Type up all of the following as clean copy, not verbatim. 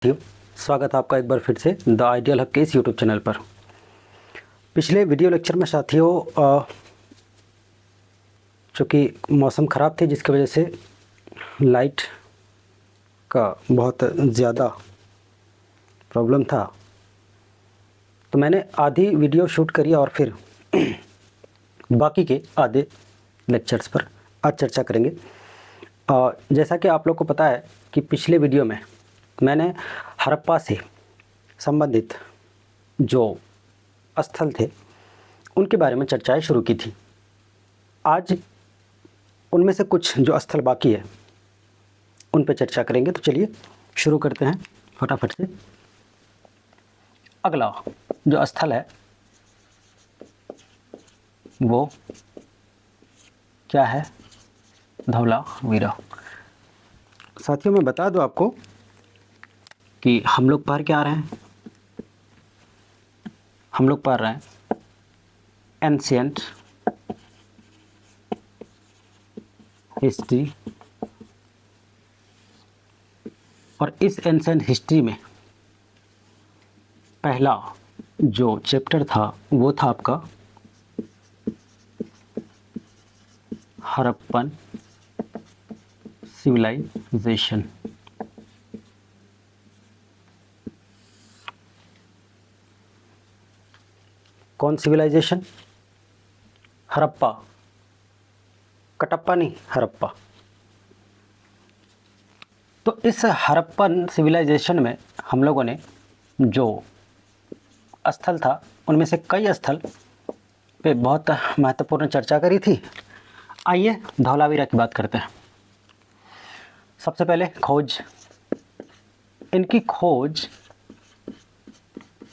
साथियों, स्वागत है आपका एक बार फिर से द आइडियल हक के इस यूट्यूब चैनल पर। पिछले वीडियो लेक्चर में साथियों चूँकि मौसम ख़राब थी जिसकी वजह से लाइट का बहुत ज़्यादा प्रॉब्लम था, तो मैंने आधी वीडियो शूट करी और फिर बाकी के आधे लेक्चर्स पर आज चर्चा करेंगे। जैसा कि आप लोग को पता है कि पिछले वीडियो में मैंने हड़प्पा से संबंधित जो स्थल थे उनके बारे में चर्चाएं शुरू की थी। आज उनमें से कुछ जो स्थल बाकी है उन पर चर्चा करेंगे। तो चलिए शुरू करते हैं फटाफट से। अगला जो स्थल है वो क्या है? धौलावीरा। साथियों, मैं बता दूं आपको कि हम लोग पढ़ क्या रहे हैं। हम लोग पढ़ रहे हैं एंशिएंट हिस्ट्री, और इस एंशिएंट हिस्ट्री में पहला जो चैप्टर था वो था आपका हड़प्पन सिविलाइजेशन। कौन सिविलाइजेशन? हड़प्पा, कटप्पा नहीं, हड़प्पा। तो इस हड़प्पन सिविलाइजेशन में हम लोगों ने जो स्थल था उनमें से कई स्थल पे बहुत महत्वपूर्ण चर्चा करी थी। आइए धौलावीरा की बात करते हैं। सबसे पहले खोज। इनकी खोज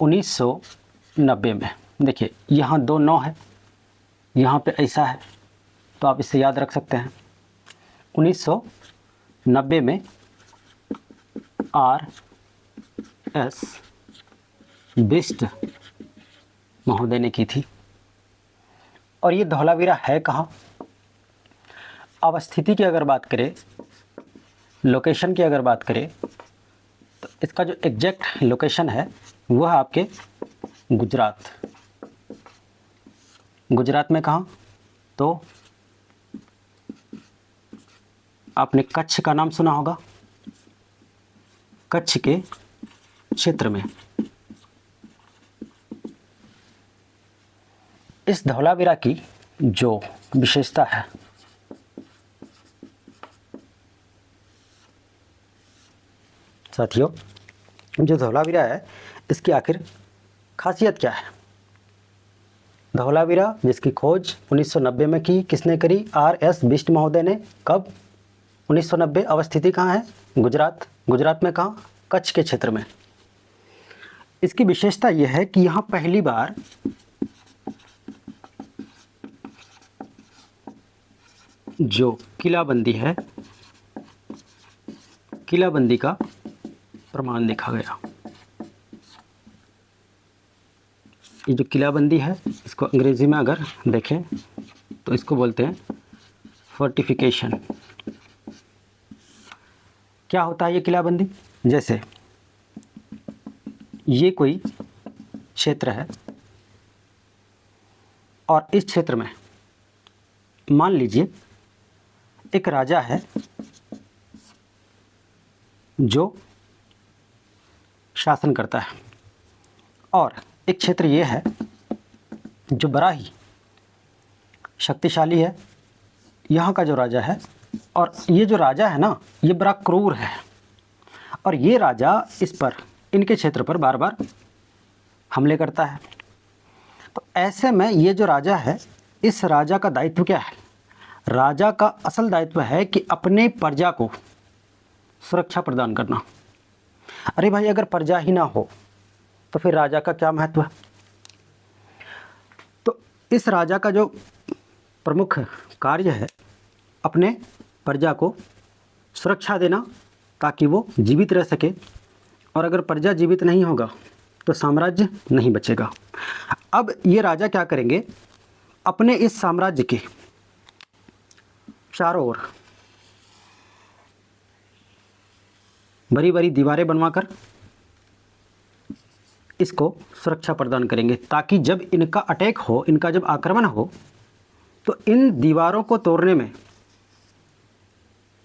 1990 में। देखिए यहाँ 2 9 है, यहाँ पे ऐसा है, तो आप इसे याद रख सकते हैं। 1990 में R.S. बिष्ट महोदय ने की थी। और ये धौलावीरा है कहाँ? अब स्थिति की अगर बात करें, लोकेशन की अगर बात करें, तो इसका जो एग्जैक्ट लोकेशन है वह आपके गुजरात। गुजरात में कहाँ? तो आपने कच्छ का नाम सुना होगा। कच्छ के क्षेत्र में इस धौलावीरा की जो विशेषता है, साथियों, जो धौलावीरा है इसकी आखिर खासियत क्या है? धौलावीरा जिसकी खोज 1990 में की, किसने करी? R.S. बिष्ट महोदय ने। कब? 1990। अवस्थिति कहाँ है? गुजरात। गुजरात में कहाँ? कच्छ के क्षेत्र में। इसकी विशेषता यह है कि यहाँ पहली बार जो किलाबंदी है, किलाबंदी का प्रमाण देखा गया। ये जो किलाबंदी है इसको अंग्रेजी में अगर देखें तो इसको बोलते हैं फोर्टिफिकेशन। क्या होता है ये किलाबंदी? जैसे ये कोई क्षेत्र है और इस क्षेत्र में मान लीजिए एक राजा है जो शासन करता है, और एक क्षेत्र ये है जो बड़ा ही शक्तिशाली है, यहाँ का जो राजा है। और ये जो राजा है ना, ये बड़ा क्रूर है, और ये राजा इस पर, इनके क्षेत्र पर बार बार हमले करता है। तो ऐसे में ये जो राजा है, इस राजा का दायित्व क्या है? राजा का असल दायित्व है कि अपने प्रजा को सुरक्षा प्रदान करना। अरे भाई, अगर प्रजा ही ना हो तो फिर राजा का क्या महत्व है? तो इस राजा का जो प्रमुख कार्य है अपने प्रजा को सुरक्षा देना, ताकि वो जीवित रह सके। और अगर प्रजा जीवित नहीं होगा तो साम्राज्य नहीं बचेगा। अब ये राजा क्या करेंगे? अपने इस साम्राज्य के चारों ओर बड़ी बड़ी दीवारें बनवाकर इसको सुरक्षा प्रदान करेंगे, ताकि जब इनका अटैक हो, इनका जब आक्रमण हो, तो इन दीवारों को तोड़ने में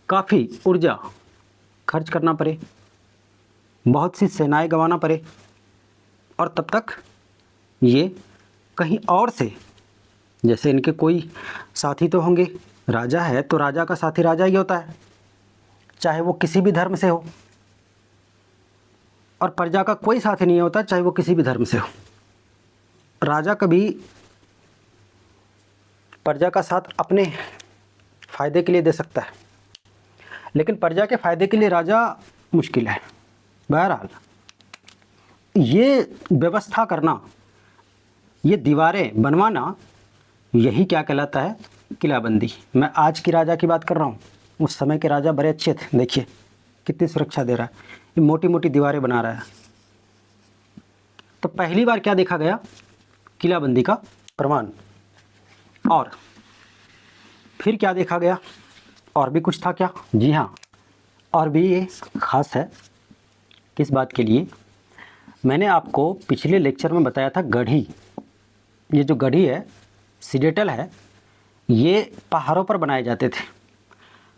काफ़ी ऊर्जा खर्च करना पड़े, बहुत सी सेनाएं गंवाना पड़े, और तब तक ये कहीं और से, जैसे इनके कोई साथी तो होंगे, राजा है तो राजा का साथी राजा ही होता है, चाहे वो किसी भी धर्म से हो, और प्रजा का कोई साथी नहीं होता, चाहे वो किसी भी धर्म से हो। राजा कभी प्रजा का साथ अपने फ़ायदे के लिए दे सकता है, लेकिन प्रजा के फ़ायदे के लिए राजा मुश्किल है। बहरहाल ये व्यवस्था करना, ये दीवारें बनवाना, यही क्या कहलाता है? किलाबंदी। मैं आज की राजा की बात कर रहा हूँ, उस समय के राजा बड़े अच्छे थे। देखिए कितनी सुरक्षा दे रहा है, ये मोटी मोटी दीवारें बना रहा है। तो पहली बार क्या देखा गया? किलाबंदी का प्रमाण। और फिर क्या देखा गया? और भी कुछ था क्या? जी हाँ, और भी ये ख़ास है। किस बात के लिए? मैंने आपको पिछले लेक्चर में बताया था, गढ़ी, ये जो गढ़ी है, सिडेटल है, ये पहाड़ों पर बनाए जाते थे।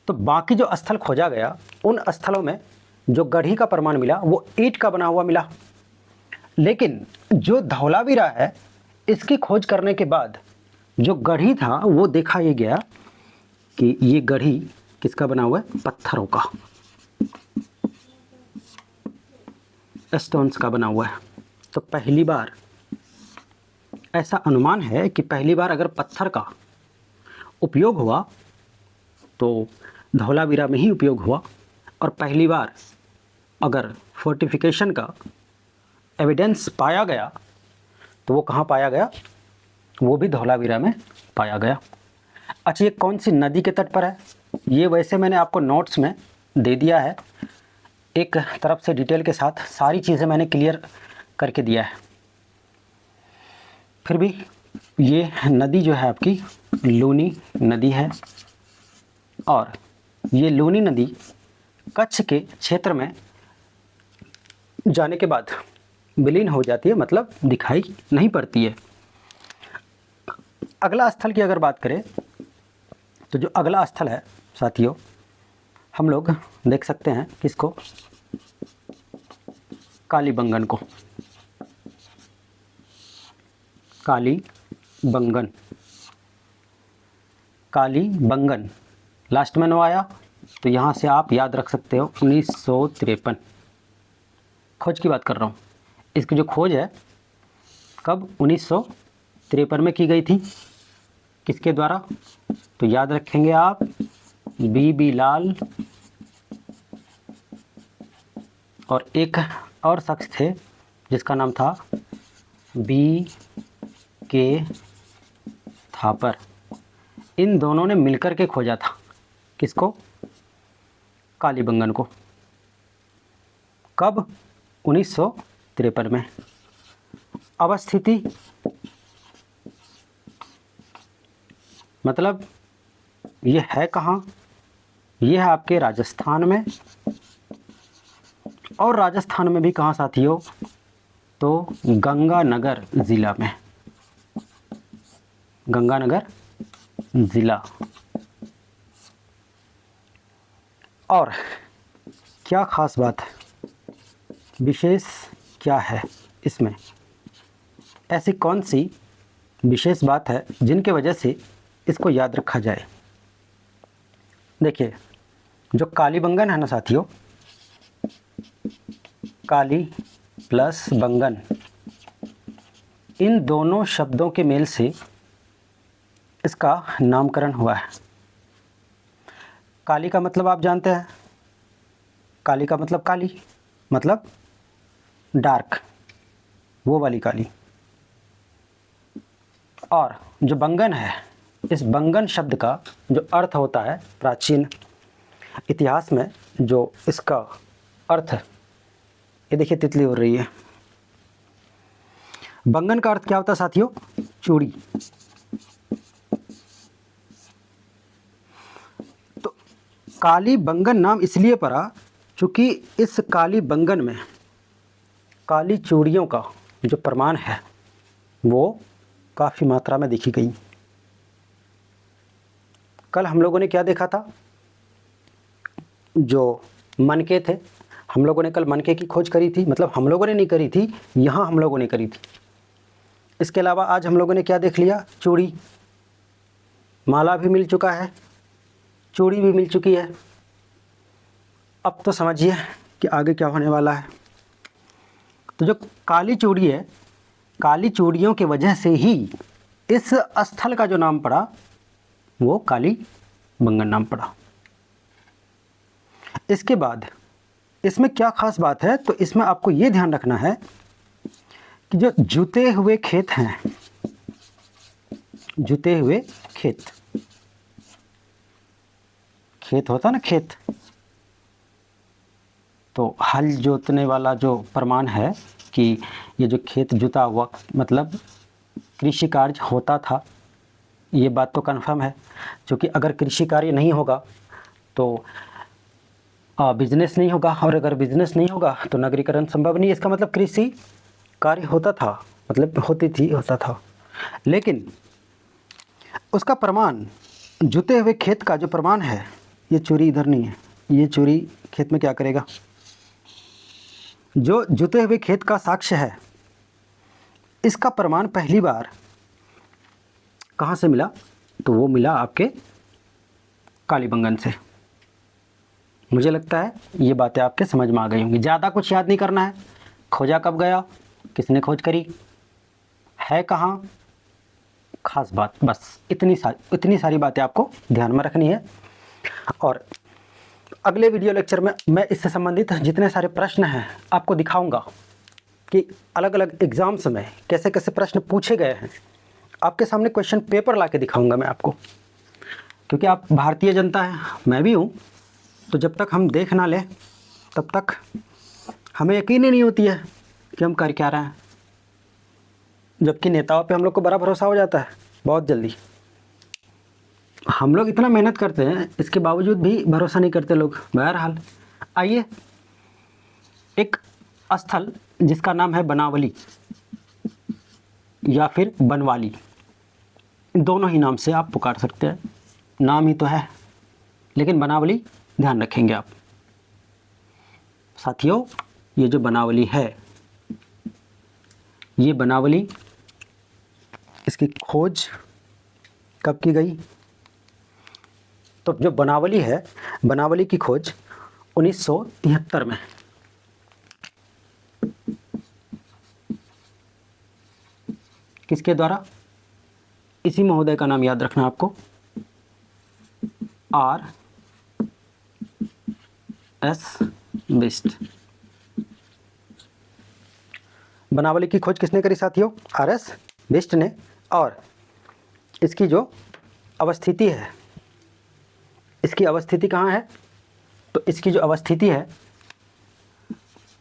तो बाकी जो स्थल खोजा गया, उन स्थलों में जो गढ़ी का प्रमाण मिला वो ईंट का बना हुआ मिला। लेकिन जो धौलावीरा है, इसकी खोज करने के बाद जो गढ़ी था वो देखा ये गया कि ये गढ़ी किसका बना हुआ है? पत्थरों का, स्टोन्स का बना हुआ है। तो पहली बार ऐसा अनुमान है कि पहली बार अगर पत्थर का उपयोग हुआ तो धौलावीरा में ही उपयोग हुआ, और पहली बार अगर फोर्टिफिकेशन का एविडेंस पाया गया तो वो कहाँ पाया गया? वो भी धौलावीरा में पाया गया। अच्छा, ये कौन सी नदी के तट पर है? ये वैसे मैंने आपको नोट्स में दे दिया है, एक तरफ से डिटेल के साथ सारी चीज़ें मैंने क्लियर करके दिया है। फिर भी ये नदी जो है आपकी लूनी नदी है, और ये लूनी नदी कच्छ के क्षेत्र में जाने के बाद विलीन हो जाती है, मतलब दिखाई नहीं पड़ती है। अगला स्थल की अगर बात करें तो जो अगला स्थल है साथियों, हम लोग देख सकते हैं किसको? कालीबंगन को। कालीबंगन, कालीबंगन लास्ट में नो आया तो यहाँ से आप याद रख सकते हो 1953 खोज की बात कर रहा हूँ। इसकी जो खोज है कब? 1953 में की गई थी। किसके द्वारा? तो याद रखेंगे आप, बी लाल और एक और शख्स थे जिसका नाम था B.K. थापर। इन दोनों ने मिलकर के खोजा था। किसको? कालीबंगन को। कब? 1953 में। अवस्थिति मतलब ये है कहाँ? ये है आपके राजस्थान में, और राजस्थान में भी कहाँ साथियों? तो गंगानगर ज़िला में। गंगानगर ज़िला। और क्या ख़ास बात है, विशेष क्या है इसमें? ऐसी कौन सी विशेष बात है जिनके वजह से इसको याद रखा जाए? देखिए, जो कालीबंगन है ना साथियों, काली प्लस बंगन, इन दोनों शब्दों के मेल से इसका नामकरण हुआ है। काली का मतलब आप जानते हैं, काली का मतलब काली, मतलब डार्क, वो वाली काली। और जो बंगन है, इस बंगन शब्द का जो अर्थ होता है, प्राचीन इतिहास में जो इसका अर्थ, ये देखिए तितली उड़ रही है। बंगन का अर्थ क्या होता है साथियों? चूड़ी। तो काली बंगन नाम इसलिए पड़ा चूँकि इस काली बंगन में काली चूड़ियों का जो प्रमाण है वो काफ़ी मात्रा में देखी गई। कल हम लोगों ने क्या देखा था, जो मनके थे, हम लोगों ने कल मनके की खोज करी थी, मतलब हम लोगों ने नहीं करी थी, यहाँ हम लोगों ने करी थी। इसके अलावा आज हम लोगों ने क्या देख लिया, चूड़ी, माला भी मिल चुका है, चूड़ी भी मिल चुकी है। अब तो समझिए कि आगे क्या होने वाला है। तो जो काली चूड़ी है, काली चूड़ियों की वजह से ही इस स्थल का जो नाम पड़ा वो काली बंगन नाम पड़ा। इसके बाद इसमें क्या खास बात है, तो इसमें आपको ये ध्यान रखना है कि जो जुते हुए खेत हैं, जुते हुए खेत, खेत होता ना खेत, तो हल जोतने वाला जो प्रमाण है कि ये जो खेत जुता हुआ मतलब कृषि कार्य होता था, ये बात तो कन्फर्म है। क्योंकि अगर कृषि कार्य नहीं होगा तो बिजनेस नहीं होगा, और अगर बिजनेस नहीं होगा तो नगरीकरण संभव नहीं। इसका मतलब कृषि कार्य होता था, मतलब होती थी, होता था। लेकिन उसका प्रमाण, जुते हुए खेत का जो प्रमाण है, ये चूड़ी इधर नहीं है, ये चूड़ी खेत में क्या करेगा। जो जुते हुए खेत का साक्ष्य है, इसका प्रमाण पहली बार कहाँ से मिला, तो वो मिला आपके कालीबंगन से। मुझे लगता है ये बातें आपके समझ में आ गई होंगी। ज़्यादा कुछ याद नहीं करना है, खोजा कब गया, किसने खोज करी, है कहाँ, खास बात, बस इतनी सारी बातें आपको ध्यान में रखनी है। और अगले वीडियो लेक्चर में मैं इससे संबंधित जितने सारे प्रश्न हैं आपको दिखाऊंगा कि अलग अलग एग्ज़ाम्स में कैसे कैसे प्रश्न पूछे गए हैं। आपके सामने क्वेश्चन पेपर ला के दिखाऊँगा मैं आपको, क्योंकि आप भारतीय जनता हैं, मैं भी हूँ। तो जब तक हम देख ना लें तब तक हमें यकीन ही नहीं होती है कि हम कर क्या रहे हैं, जबकि नेताओं पे हम लोग को बड़ा भरोसा हो जाता है बहुत जल्दी। हम लोग इतना मेहनत करते हैं, इसके बावजूद भी भरोसा नहीं करते लोग। बहरहाल आइए, एक स्थल जिसका नाम है बनावली या फिर बनवाली, दोनों ही नाम से आप पुकार सकते हैं, नाम ही तो है, लेकिन बनावली ध्यान रखेंगे आप। साथियों, ये जो बनावली है, ये बनावली, इसकी खोज कब की गई, तो जो बनावली है, बनावली की खोज 1973 में, किसके द्वारा, इसी महोदय का नाम याद रखना आपको, R.S. बिष्ट। बनावली की खोज किसने करी साथियों, R.S. बिष्ट ने। और इसकी जो अवस्थिति है, इसकी अवस्थिति कहाँ है, तो इसकी जो अवस्थिति है,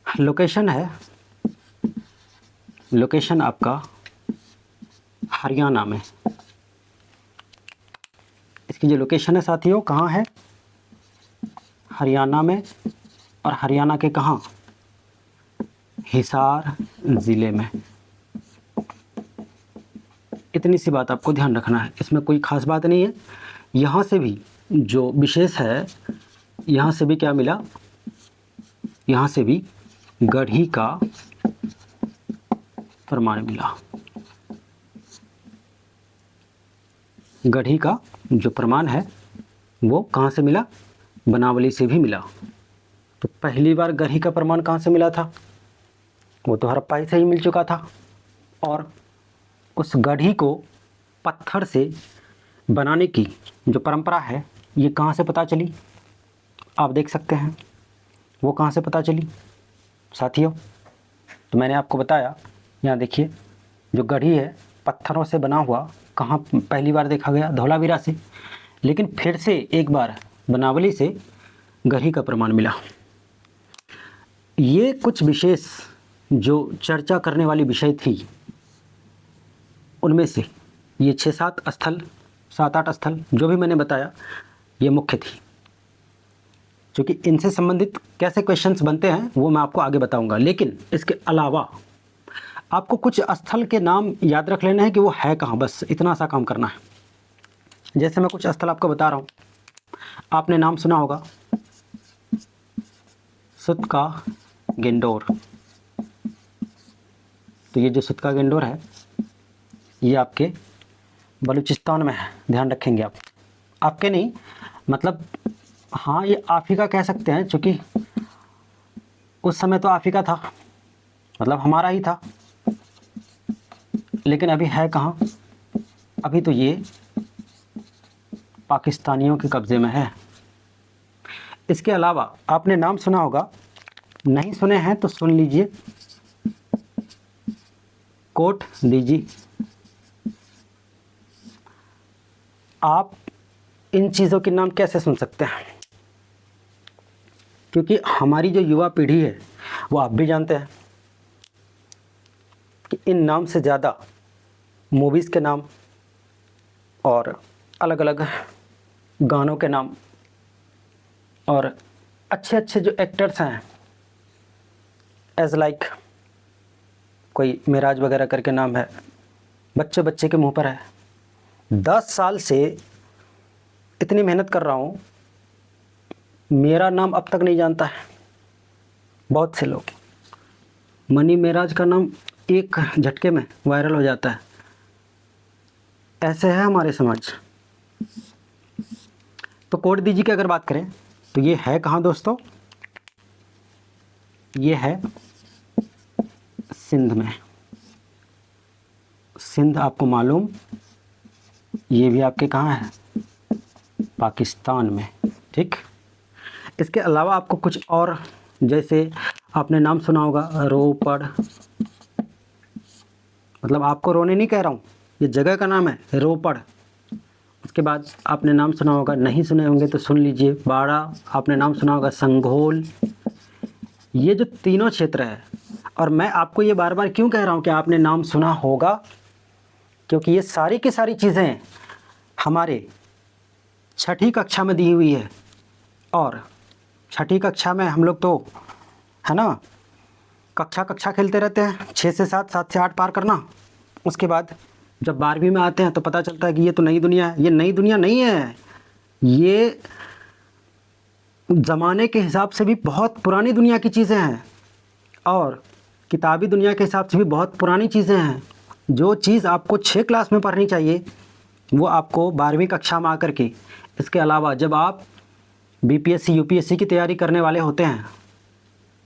लोकेशन है, लोकेशन आपका हरियाणा में। इसकी जो लोकेशन है साथियों कहाँ है, हरियाणा में। और हरियाणा के कहाँ, हिसार ज़िले में। इतनी सी बात आपको ध्यान रखना है, इसमें कोई ख़ास बात नहीं है। यहाँ से भी जो विशेष है, यहाँ से भी क्या मिला, यहाँ से भी गढ़ी का प्रमाण मिला। गढ़ी का जो प्रमाण है वो कहाँ से मिला, बनावली से भी मिला। तो पहली बार गढ़ी का प्रमाण कहाँ से मिला था, वो तो हड़प्पा ही से ही मिल चुका था। और उस गढ़ी को पत्थर से बनाने की जो परंपरा है, ये कहाँ से पता चली, आप देख सकते हैं वो कहाँ से पता चली साथियों। तो मैंने आपको बताया, यहाँ देखिए, जो गढ़ी है पत्थरों से बना हुआ, कहाँ पहली बार देखा गया, धौलावीरा से। लेकिन फिर से एक बार बनावली से गढ़ी का प्रमाण मिला। ये कुछ विशेष जो चर्चा करने वाली विषय थी, उनमें से ये 6-7 स्थल, 7-8 स्थल जो भी मैंने बताया, ये मुख्य थी। क्योंकि इनसे संबंधित कैसे क्वेश्चंस बनते हैं वो मैं आपको आगे बताऊंगा। लेकिन इसके अलावा आपको कुछ स्थल के नाम याद रख लेना है कि वो है कहाँ, बस इतना सा काम करना है। जैसे मैं कुछ स्थल आपको बता रहा हूँ, आपने नाम सुना होगा सुत का गेंडोर। तो ये जो सुत का गेंडोर है ये आपके बलूचिस्तान में है, ध्यान रखेंगे आप। आपके नहीं, मतलब हाँ ये आप ही का कह सकते हैं, क्योंकि उस समय तो आप ही का था, मतलब हमारा ही था। लेकिन अभी है कहाँ, अभी तो ये पाकिस्तानियों के कब्ज़े में है। इसके अलावा आपने नाम सुना होगा, नहीं सुने हैं तो सुन लीजिए, कोट दीजी। आप इन चीज़ों के नाम कैसे सुन सकते हैं, क्योंकि हमारी जो युवा पीढ़ी है वो आप भी जानते हैं कि इन नाम से ज़्यादा मूवीज़ के नाम और अलग अलग गानों के नाम और अच्छे अच्छे जो एक्टर्स हैं, एज लाइक कोई मेराज वगैरह करके नाम है, बच्चे बच्चे के मुंह पर है। 10 साल से इतनी मेहनत कर रहा हूँ, मेरा नाम अब तक नहीं जानता है बहुत से लोग। मनी मेराज का नाम एक झटके में वायरल हो जाता है। ऐसे है हमारे समाज। तो कोट दीजी की अगर बात करें तो ये है कहाँ दोस्तों, ये है सिंध में। सिंध आपको मालूम, ये भी आपके कहाँ है, पाकिस्तान में, ठीक। इसके अलावा आपको कुछ और, जैसे आपने नाम सुना होगा रोपड़, मतलब आपको रोने नहीं कह रहा हूँ, ये जगह का नाम है रोपड़। उसके बाद आपने नाम सुना होगा, नहीं सुने होंगे तो सुन लीजिए, बाड़ा। आपने नाम सुना होगा संघोल। ये जो तीनों क्षेत्र है, और मैं आपको ये बार बार क्यों कह रहा हूँ कि आपने नाम सुना होगा, क्योंकि ये सारी की सारी चीज़ें हमारे छठी कक्षा में दी हुई है। और छठी कक्षा में हम लोग तो है ना, कक्षा खेलते रहते हैं, 6 से 7, 7 से 8 पार करना। उसके बाद जब 12वीं में आते हैं तो पता चलता है कि ये तो नई दुनिया है। ये नई दुनिया नहीं है, ये ज़माने के हिसाब से भी बहुत पुरानी दुनिया की चीज़ें हैं, और किताबी दुनिया के हिसाब से भी बहुत पुरानी चीज़ें हैं। जो चीज़ आपको 6 क्लास में पढ़नी चाहिए वो आपको 12वीं कक्षा में आकर के, इसके अलावा जब आप बीपीएससी यूपीएससी की तैयारी करने वाले होते हैं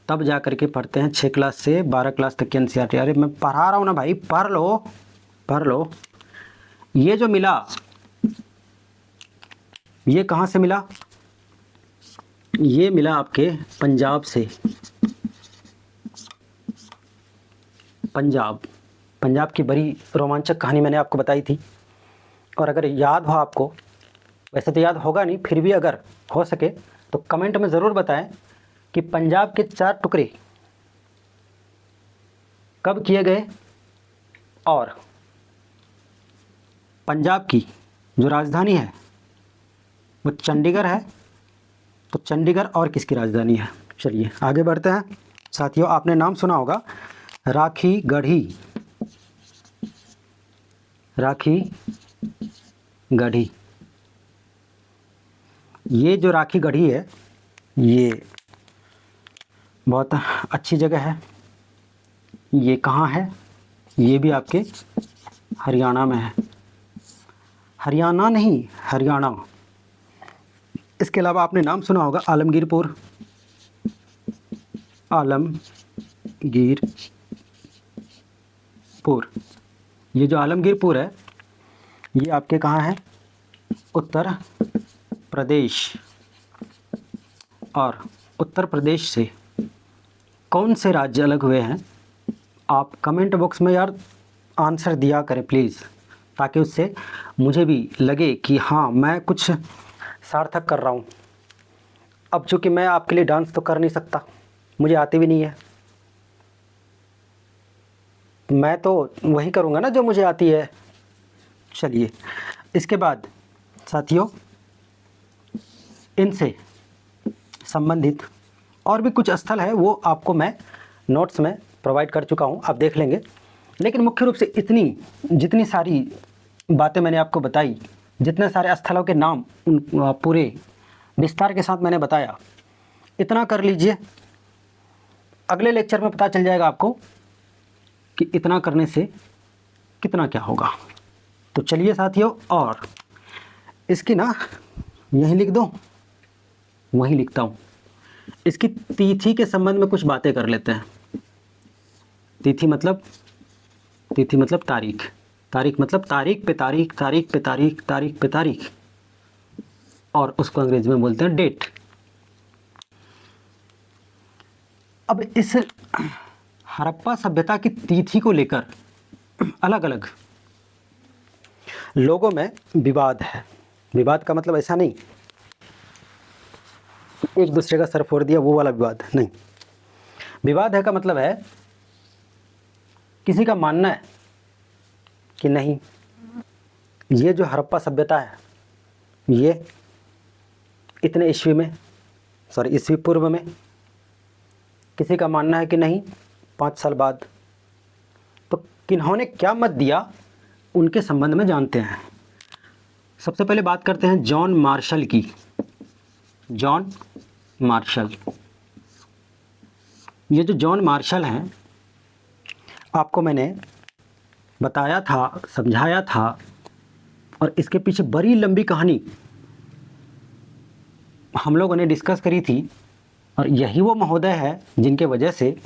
तब जा कर के पढ़ते हैं 6 क्लास से 12 क्लास तक की एनसीईआरटी। अरे मैं पढ़ा रहा हूँ ना भाई, पढ़ लो पढ़ लो। ये जो मिला, ये कहाँ से मिला, ये मिला आपके पंजाब से। पंजाब की बड़ी रोमांचक कहानी मैंने आपको बताई थी। और अगर याद हो आपको, वैसे तो याद होगा नहीं, फिर भी अगर हो सके तो कमेंट में ज़रूर बताएं कि पंजाब के 4 टुकड़े कब किए गए, और पंजाब की जो राजधानी है वो चंडीगढ़ है, तो चंडीगढ़ और किसकी राजधानी है। चलिए आगे बढ़ते हैं साथियों। आपने नाम सुना होगा राखी गढ़ी। राखी गढ़ी, ये जो राखी गढ़ी है ये बहुत अच्छी जगह है। ये कहाँ है, ये भी आपके हरियाणा में है। हरियाणा नहीं, हरियाणा। इसके अलावा आपने नाम सुना होगा आलमगीरपुर। आलमगीरपुर, ये जो आलमगीरपुर है ये आपके कहाँ है, उत्तर प्रदेश। और उत्तर प्रदेश से कौन से राज्य अलग हुए हैं, आप कमेंट बॉक्स में यार आंसर दिया करें प्लीज़, ताकि उससे मुझे भी लगे कि हाँ मैं कुछ सार्थक कर रहा हूँ। अब चूँकि मैं आपके लिए डांस तो कर नहीं सकता, मुझे आती भी नहीं है, मैं तो वही करूँगा ना जो मुझे आती है। चलिए इसके बाद साथियों, इनसे संबंधित और भी कुछ स्थल है वो आपको मैं नोट्स में प्रोवाइड कर चुका हूँ, आप देख लेंगे। लेकिन मुख्य रूप से इतनी जितनी सारी बातें मैंने आपको बताई, जितने सारे स्थलों के नाम उन पूरे विस्तार के साथ मैंने बताया, इतना कर लीजिए। अगले लेक्चर में पता चल जाएगा आपको कि इतना करने से कितना क्या होगा। तो चलिए साथियों, और इसकी ना यहीं लिख दो, वहीं लिखता हूँ। इसकी तिथि के संबंध में कुछ बातें कर लेते हैं। तिथि मतलब तारीख, तारीख मतलब तारीख पे तारीख, तारीख पे तारीख, तारीख पे तारीख, और उसको अंग्रेजी में बोलते हैं डेट। अब इस हड़प्पा सभ्यता की तिथि को लेकर अलग अलग लोगों में विवाद है। विवाद का मतलब ऐसा नहीं एक दूसरे का सर फोड़ दिया वो वाला विवाद नहीं। विवाद है का मतलब है किसी का मानना है कि नहीं, ये जो हड़प्पा सभ्यता है ये इतने ईस्वी पूर्व में, किसी का मानना है कि नहीं 5 साल बाद। तो किन्होंने क्या मत दिया उनके संबंध में जानते हैं। सबसे पहले बात करते हैं जॉन मार्शल की। जॉन मार्शल, ये जो जॉन मार्शल हैं, आपको मैंने बताया था, समझाया था, और इसके पीछे बड़ी लंबी कहानी हम लोगों ने डिस्कस करी थी। और यही वो महोदय है जिनके वजह से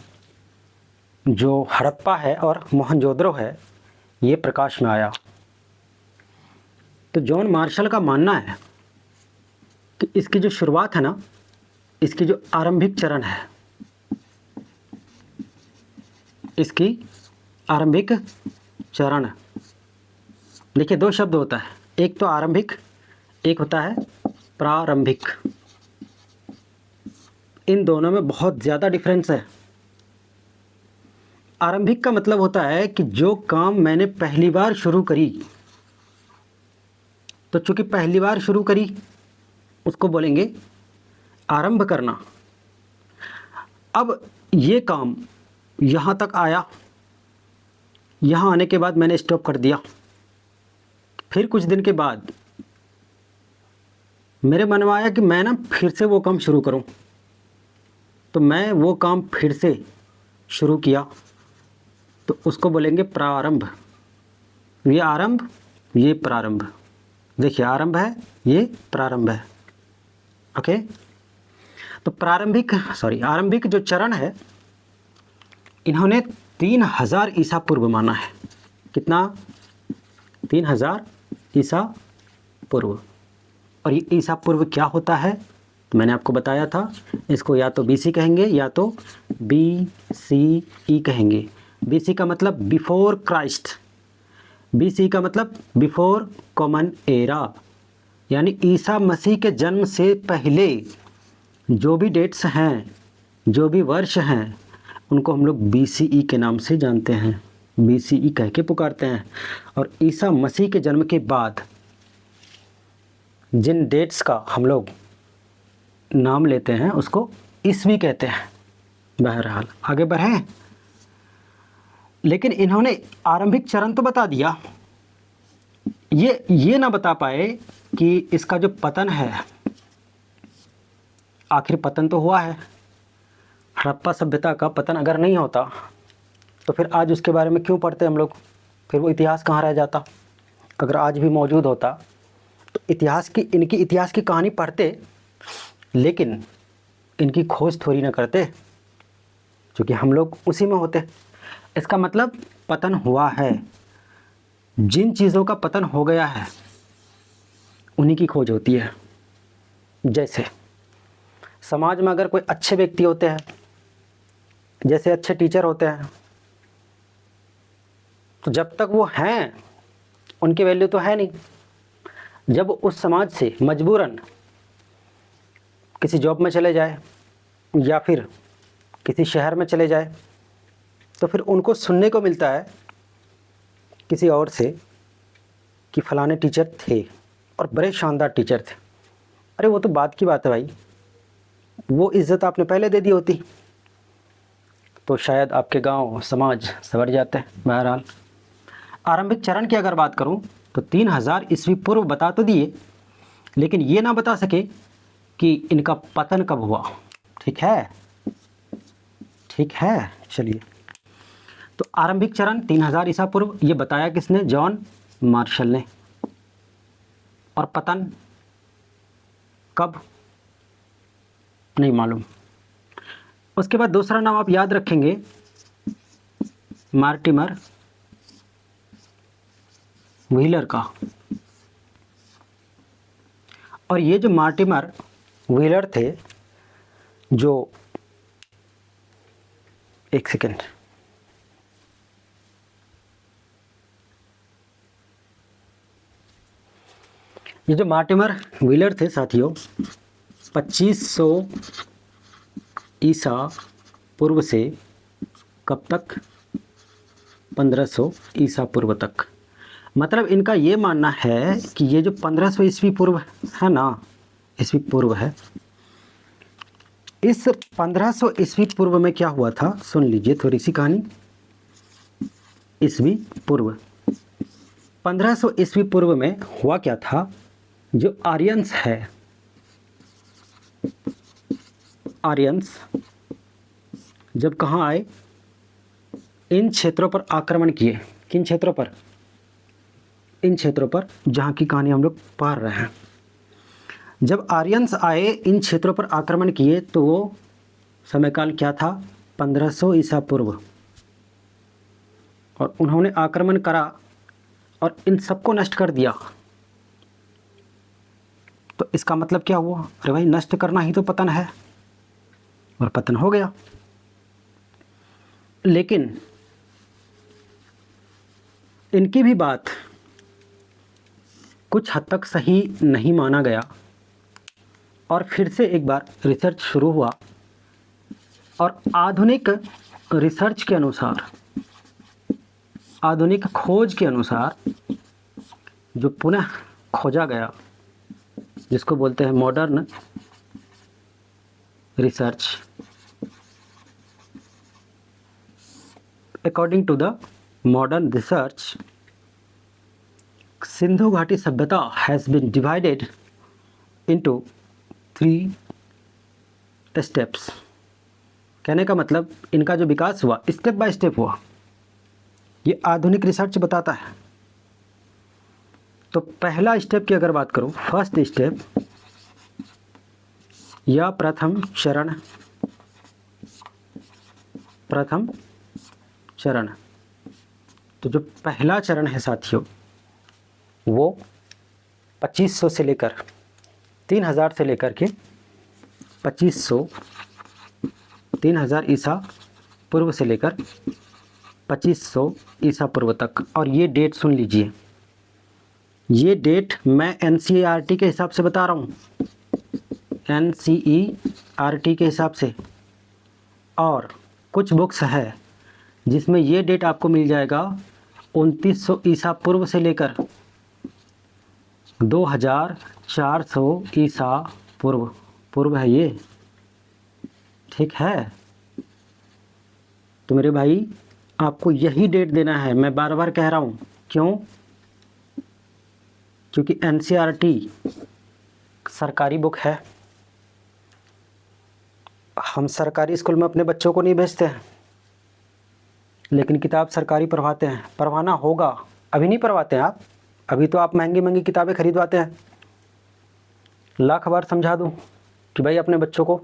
जो हड़प्पा है और मोहनजोदड़ो है ये प्रकाश में आया। तो जॉन मार्शल का मानना है कि इसकी जो शुरुआत है ना, इसकी जो आरंभिक चरण है, इसकी आरंभिक चरण, देखिए 2 शब्द होता है, एक तो आरंभिक, एक होता है प्रारंभिक। इन दोनों में बहुत ज़्यादा डिफरेंस है। आरंभिक का मतलब होता है कि जो काम मैंने पहली बार शुरू करी, तो चूंकि पहली बार शुरू करी उसको बोलेंगे आरंभ करना। अब ये काम यहाँ तक आया, यहाँ आने के बाद मैंने स्टॉप कर दिया, फिर कुछ दिन के बाद मेरे मन में आया कि मैं ना फिर से वो काम शुरू करूं, तो मैं वो काम फिर से शुरू किया, तो उसको बोलेंगे प्रारंभ। ये आरंभ, ये प्रारंभ। देखिए आरंभ है, ये प्रारंभ है। ओके, तो आरंभिक जो चरण है इन्होंने 3000 ईसा पूर्व माना है। कितना? 3000 ईसा पूर्व। और ये ईसा पूर्व क्या होता है तो मैंने आपको बताया था, इसको या तो BC कहेंगे या तो BCE कहेंगे। BC का मतलब बिफोर क्राइस्ट, BC का मतलब बिफोर कॉमन एरा, यानी ईसा मसीह के जन्म से पहले जो भी डेट्स हैं, जो भी वर्ष हैं, उनको हम लोग BCE के नाम से जानते हैं, BCE कह के पुकारते हैं। और ईसा मसीह के जन्म के बाद जिन डेट्स का हम लोग नाम लेते हैं उसको ईस्वी कहते हैं। बहरहाल आगे बढ़ें, लेकिन इन्होंने आरंभिक चरण तो बता दिया, ये ना बता पाए कि इसका जो पतन है, आखिर पतन तो हुआ है। हड़प्पा सभ्यता का पतन अगर नहीं होता तो फिर आज उसके बारे में क्यों पढ़ते हम लोग, फिर वो इतिहास कहाँ रह जाता। अगर आज भी मौजूद होता तो इनकी इतिहास की कहानी पढ़ते, लेकिन इनकी खोज थोड़ी ना करते, क्योंकि हम लोग उसी में होते। इसका मतलब पतन हुआ है। जिन चीज़ों का पतन हो गया है उन्हीं की खोज होती है। जैसे समाज में अगर कोई अच्छे व्यक्ति होते हैं, जैसे अच्छे टीचर होते हैं, तो जब तक वो हैं उनकी वैल्यू तो है नहीं। जब उस समाज से मजबूरन किसी जॉब में चले जाए या फिर किसी शहर में चले जाए, तो फिर उनको सुनने को मिलता है किसी और से कि फलाने टीचर थे और बड़े शानदार टीचर थे। अरे वो तो बात की बात है भाई, वो इज़्ज़त आपने पहले दे दी होती। तो शायद आपके गांव समाज सवर जाते हैं। बहरहाल आरंभिक चरण की अगर बात करूं तो 3000 ईस्वी पूर्व बता तो दिए, लेकिन ये ना बता सके कि इनका पतन कब हुआ। ठीक है, ठीक है। चलिए, तो आरंभिक चरण 3000 ईसा पूर्व ये बताया किसने? जॉन मार्शल ने। और पतन कब? नहीं मालूम। उसके बाद दूसरा नाम आप याद रखेंगे, मार्टिमर व्हीलर का। और ये जो मार्टिमर व्हीलर थे, जो एक सेकेंड, ये जो मार्टिमर व्हीलर थे साथियों, 2500 ईसा पूर्व से कब तक? 1500 ईसा पूर्व तक। मतलब इनका ये मानना है कि ये जो 1500 ईस्वी पूर्व है ना, ईस्वी पूर्व है, इस 1500 ईस्वी पूर्व में क्या हुआ था? सुन लीजिए थोड़ी सी कहानी। ईस्वी पूर्व 1500 ईस्वी पूर्व में हुआ क्या था? जो आर्यंस है, आर्यंस जब कहाँ आए? इन क्षेत्रों पर आक्रमण किए। किन क्षेत्रों पर? इन क्षेत्रों पर जहाँ की कहानी हम लोग पढ़ रहे हैं। जब आर्यंस आए, इन क्षेत्रों पर आक्रमण किए, तो वो समयकाल क्या था? 1500 ईसा पूर्व। और उन्होंने आक्रमण करा और इन सबको नष्ट कर दिया। तो इसका मतलब क्या हुआ? अरे भाई, नष्ट करना ही तो पतन है, और पतन हो गया। लेकिन इनकी भी बात कुछ हद तक सही नहीं माना गया, और फिर से एक बार रिसर्च शुरू हुआ। और आधुनिक रिसर्च के अनुसार, आधुनिक खोज के अनुसार, जो पुनः खोजा गया, जिसको बोलते हैं modern research, according to the modern research, Sindhu घाटी सभ्यता has been divided into 3 steps. कहने का मतलब इनका जो विकास हुआ स्टेप बाय स्टेप हुआ, ये आधुनिक रिसर्च बताता है। तो पहला स्टेप की अगर बात करूं, फर्स्ट स्टेप या प्रथम चरण, प्रथम चरण, तो जो पहला चरण है साथियों, वो 2500 से लेकर 3000 से लेकर के 2500, 3000 ईसा पूर्व से लेकर 2500 ईसा पूर्व तक। और ये डेट सुन लीजिए, ये डेट मैं NCERT के हिसाब से बता रहा हूँ, NCERT के हिसाब से। और कुछ बुक्स है जिसमें ये डेट आपको मिल जाएगा 2900 ईसा पूर्व से लेकर 2400 ईसा पूर्व। पूर्व है ये, ठीक है। तो मेरे भाई, आपको यही डेट देना है, मैं बार बार कह रहा हूँ। क्यों? क्योंकि NCERT सरकारी बुक है। हम सरकारी स्कूल में अपने बच्चों को नहीं भेजते हैं, लेकिन किताब सरकारी पढ़वाते हैं। पढ़वाना होगा, अभी नहीं पढ़वाते हैं आप, अभी तो आप महंगी महंगी किताबें खरीदवाते हैं। लाख बार समझा दूं कि भाई अपने बच्चों को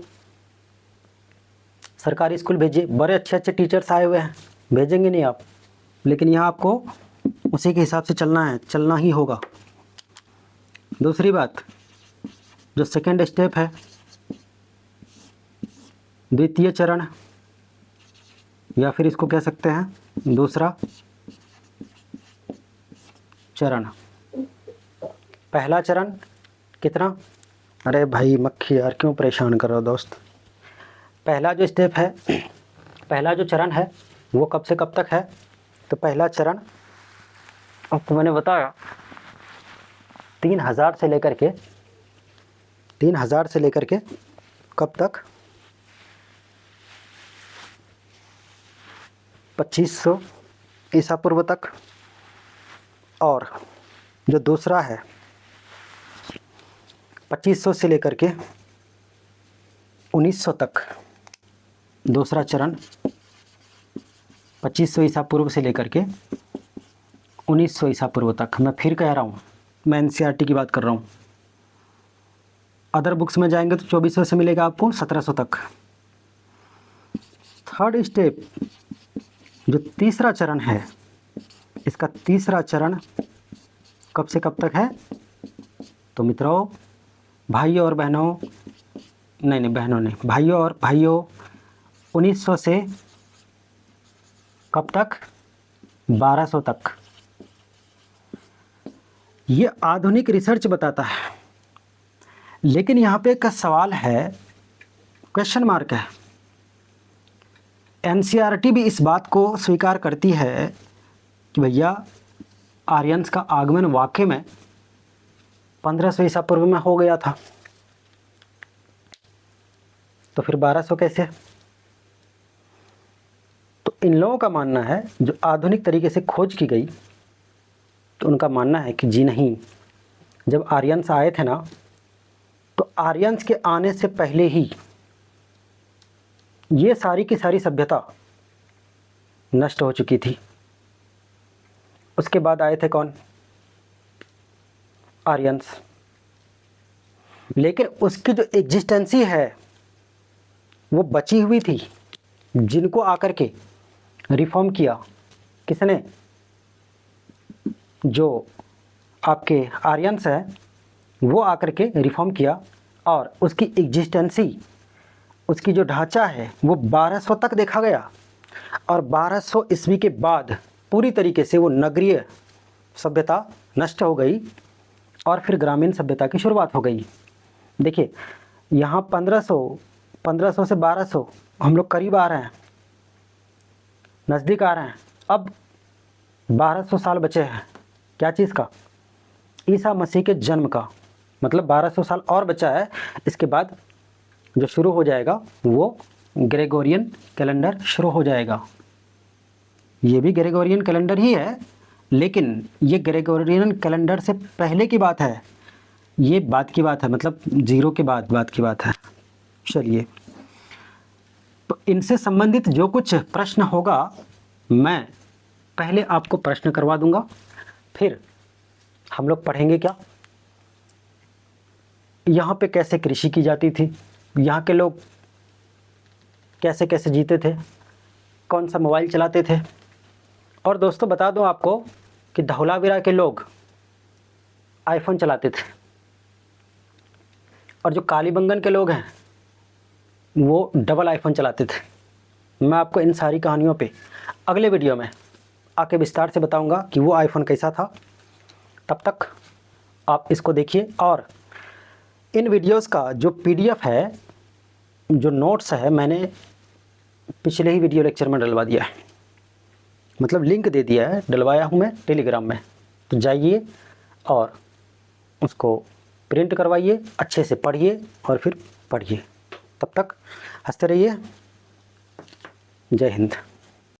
सरकारी स्कूल भेजिए, बड़े अच्छे अच्छे टीचर्स आए हुए हैं, भेजेंगे नहीं आप, लेकिन यहाँ आपको उसी के हिसाब से चलना है, चलना ही होगा। दूसरी बात, जो सेकेंड स्टेप है, द्वितीय चरण, या फिर इसको कह सकते हैं दूसरा चरण। पहला चरण कितना? अरे भाई मक्खी यार, क्यों परेशान कर रहे हो दोस्त। पहला जो स्टेप है, पहला जो चरण है, वो कब से कब तक है? तो पहला चरण आपको मैंने बताया 3000 से लेकर के, 3000 से लेकर के कब तक? 2500 ईसा पूर्व तक, और जो दूसरा है 2500 से लेकर के 1900 तक। दूसरा चरण 2500 ईसा पूर्व से लेकर के 1900 ईसा पूर्व तक। मैं फिर कह रहा हूँ, मैं एनसीईआरटी की बात कर रहा हूँ। अदर बुक्स में जाएंगे तो 2400 से मिलेगा आपको 1700 तक। थर्ड स्टेप, जो तीसरा चरण है, इसका तीसरा चरण कब से कब तक है? तो मित्रों, भाइयों और बहनों, नहीं बहनों नहीं, भाइयों और भाइयों, 1900 से कब तक? 1200 तक। ये आधुनिक रिसर्च बताता है, लेकिन यहाँ पे एक सवाल है, क्वेश्चन मार्क है। एनसीईआरटी भी इस बात को स्वीकार करती है कि भैया आर्यंस का आगमन वाकई में 1500 ईसा पूर्व में हो गया था, तो फिर 1200 कैसे? तो इन लोगों का मानना है, जो आधुनिक तरीके से खोज की गई, तो उनका मानना है कि जी नहीं, जब आर्यंस आए थे ना, तो आर्यंस के आने से पहले ही ये सारी की सारी सभ्यता नष्ट हो चुकी थी। उसके बाद आए थे कौन? आर्यंस। लेकिन उसकी जो एग्जिस्टेंसी है वो बची हुई थी, जिनको आकर के रिफॉर्म किया किसने? जो आपके आर्यंस है वो आकर के रिफॉर्म किया, और उसकी एग्जिस्टेंसी, उसकी जो ढांचा है वो 1200 तक देखा गया। और 1200 ईस्वी के बाद पूरी तरीके से वो नगरीय सभ्यता नष्ट हो गई और फिर ग्रामीण सभ्यता की शुरुआत हो गई। देखिए यहाँ 1500 से 1200 हम लोग करीब आ रहे हैं, नज़दीक आ रहे हैं। अब 1200 साल बचे हैं, क्या चीज़ का? ईसा मसीह के जन्म का। मतलब 1200 साल और बचा है। इसके बाद जो शुरू हो जाएगा वो ग्रेगोरियन कैलेंडर शुरू हो जाएगा। ये भी ग्रेगोरियन कैलेंडर ही है, लेकिन ये ग्रेगोरियन कैलेंडर से पहले की बात है, ये बाद की बात है, मतलब 0 के बाद की बात है। चलिए, तो इनसे संबंधित जो कुछ प्रश्न होगा मैं पहले आपको प्रश्न करवा दूंगा, फिर हम लोग पढ़ेंगे क्या, यहाँ पे कैसे कृषि की जाती थी, यहाँ के लोग कैसे कैसे जीते थे, कौन सा मोबाइल चलाते थे। और दोस्तों बता दूं आपको कि धौलावीरा के लोग आईफोन चलाते थे, और जो कालीबंगन के लोग हैं वो डबल आईफोन चलाते थे। मैं आपको इन सारी कहानियों पे अगले वीडियो में आके विस्तार से बताऊंगा कि वो आईफोन कैसा था। तब तक आप इसको देखिए, और इन वीडियोस का जो पीडीएफ है, जो नोट्स है, मैंने पिछले ही वीडियो लेक्चर में डलवा दिया है, मतलब लिंक दे दिया है, डलवाया हूँ मैं टेलीग्राम में। तो जाइए और उसको प्रिंट करवाइए, अच्छे से पढ़िए और फिर पढ़िए। तब तक हंसते रहिए। जय हिंद।